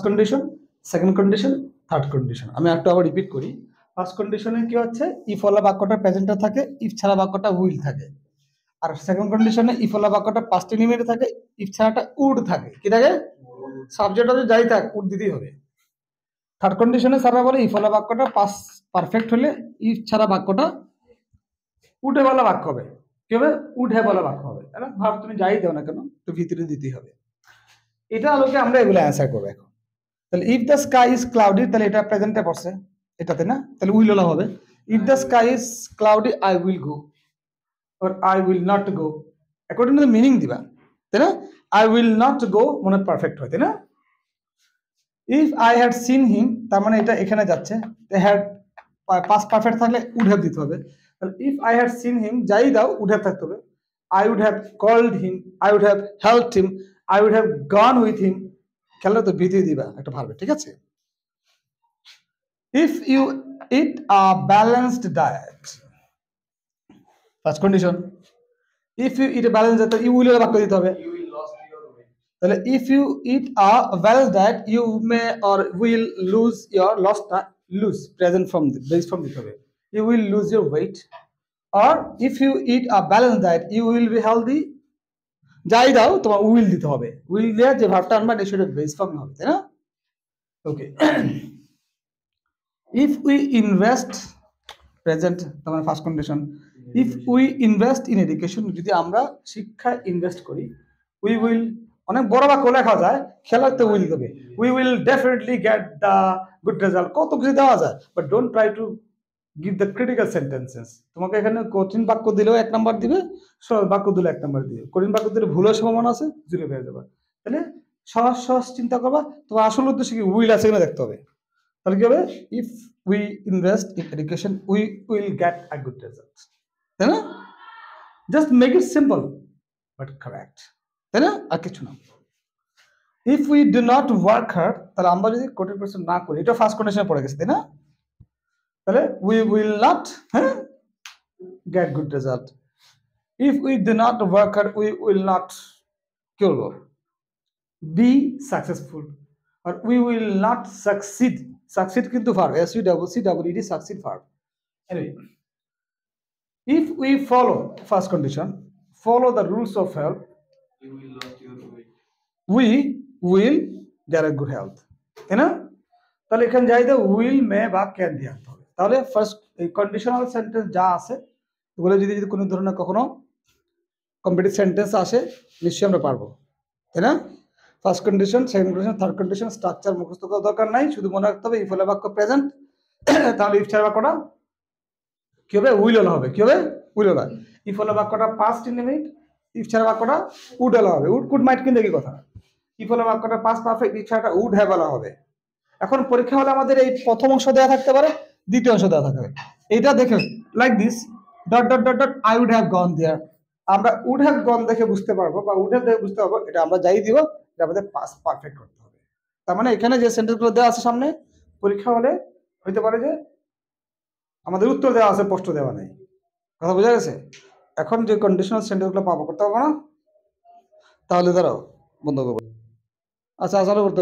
Condition, second condition, third condition. আমি একটু আবার রিপিট করি। ফার্স্ট কন্ডিশনে কি হচ্ছে, ইফ ওয়ালা বাক্যটা প্রেজেন্টে থাকে, ইফ ছাড়া বাক্যটা উইল থাকে। আর সেকেন্ড কন্ডিশনে ইফ ওয়ালা বাক্যটা পাস্ট ইনিমিটে থাকে, ইফ ছাড়াটা উড থাকে। কি থাকে? সাবজেক্ট যদি যাই থাক উড দিতেই হবে। থার্ড কন্ডিশনে স্যাররা বলে ইফ ওয়ালা বাক্যটা পাস্ট পারফেক্ট হলে ইফ ছাড়া বাক্যটা উডে বলা বাক্য হবে। কি হবে? উডে বলা বাক্য হবে। তাই না? ভাব তুমি যাই দাও না কেন, তো ভিতরে দিতেই হবে। এটা আলোকে আমরা এগুলো অ্যান্সার করবো এখন। তাহলে if the sky is cloudy, তাহলে এটা প্রেজেন্টে পড়ছে এটাতে না, তাহলে উইল হলা হবে। If the sky is cloudy I will go, or I will not go, according to the meaning দিবা, তাই না? I will not go মনে পারফেক্ট হয়, তাই না? If I had seen him, তার মানে এটা এখানে যাচ্ছে, had past perfect থাকলে would have দিতে হবে। তাহলে if I had seen him, যাই দাও would have থাকতে হবে। I would have called him, I would have helped him, I would have gone with him, খেলে তো ভিতরে দিবা একটা ভার্ব, ঠিক আছে? If you eat a balanced diet, first condition, if you eat a balanced diet, you will বাক্য দিতে হবে। তাহলে if you eat a balanced diet, you may or will lose your lose present from the base from দিতে হবে। You will lose your weight, or if you eat a balanced diet, you will be healthy, যাই দাও তোমার will দিতে হবে। Will দিয়ে যে ভার্বটা আনবা এটা সেটা বেস ফর্ম হবে, তাই না? ওকে। if we invest, প্রেজেন্ট তোমার first condition, if we invest in education, যদি আমরা শিক্ষায় ইনভেস্ট করি, we will, অনেক বড় বাক্য লেখা যায়, খেলাতে উইল দেবে। we will definitely get the good result, কত কিছু দেওয়া যায়, but don't try to give the critical sentences। তোমাকে এখানে কঠিন বাক্য দিলেও 1 নাম্বার দিবে, সহজ বাক্য দিলে 1 নাম্বার দিবে, কঠিন বাক্য দিলে ভুলের সম্ভাবনা আছে, 0 হয়ে যাবে। তাহলে সহজ সহজ চিন্তা করবা, তোমার আসল উদ্দেশ্য কি উইল আছে কিনা দেখতে হবে। তাহলে কি হবে? if we invest in education, we will get a good result, তাই না? just make it simple but correct, তাই না? আর কিছু না। if we do not work hard, তাহলে আমরা যদি কঠিন পরিশ্রম না করি, এটা ফার্স্ট কন্ডিশনে পড়ে গেছে, তাই না? তাহলে we will not get good result। if we do not work hard, we will not কি বলবো, be successful, or we will not succeed। succeed কিন্তু verb, succeed succeed verb। anyway, if we follow first condition, follow the rules of health, we will get a good health, তাই না? তাহলে এখানে যাই দাও will, মে বা ক্যান দিয়ে আনতে হবে। তাহলে ফার্স্ট এই কন্ডিশনাল সেন্টেন্স যা আছে এগুলো যদি কোনো ধরনের কখনো কমপ্লিট সেন্টেন্স আসে নিশ্চয়ই আমরা পারবো, তাই না? First condition, second condition, third condition, structure মুখস্থ করার দরকার নাই, শুধু মনে রাখতে হবে ইফ হলে বাক্য প্রেজেন্ট, তাহলে ইফ ছাড়া বাক্যটা কি হবে? উইল হলে হবে। কি হবে? উইল হলে। ইফ হলে বাক্যটা পাস্ট ইনডিফিনিট, ইফ ছাড়া বাক্যটা উড হলে হবে। উড কুড মাইট কিন্তু কি কথা। ইফ হলে বাক্যটা পাস্ট পারফেক্ট, ইফ ছাড়াটা উড হ্যাভ হলে হবে। এখন পরীক্ষা হলে আমাদের এই প্রথম অংশ দেওয়া থাকতে পারে, দ্বিতীয় অংশ দেওয়া থাকতে পারে। এইটা দেখে like this dot dot dot dot I would have gone there, আমরা উড হ্যাভ গন দেখে বুঝতে পারবো বা উড হ্যাভ দেখে বুঝতে পারবো এটা আমরা যাই দিব, এটা আমাদের পাস্ট পারফেক্ট করতে হবে। তার মানে এখানে যে সেন্টেন্সগুলো দেওয়া আছে সামনে, পরীক্ষা হলে হইতে পারে যে আমাদের উত্তর দেওয়া আছে, প্রশ্ন দেওয়া নেই। কথা বোঝা গেছে? এখন যে কন্ডিশনাল সেন্টেন্সগুলো পাবো করতে হবে না, তাহলে দাঁড়াও বন্ধ করবো। আচ্ছা আসলে করতে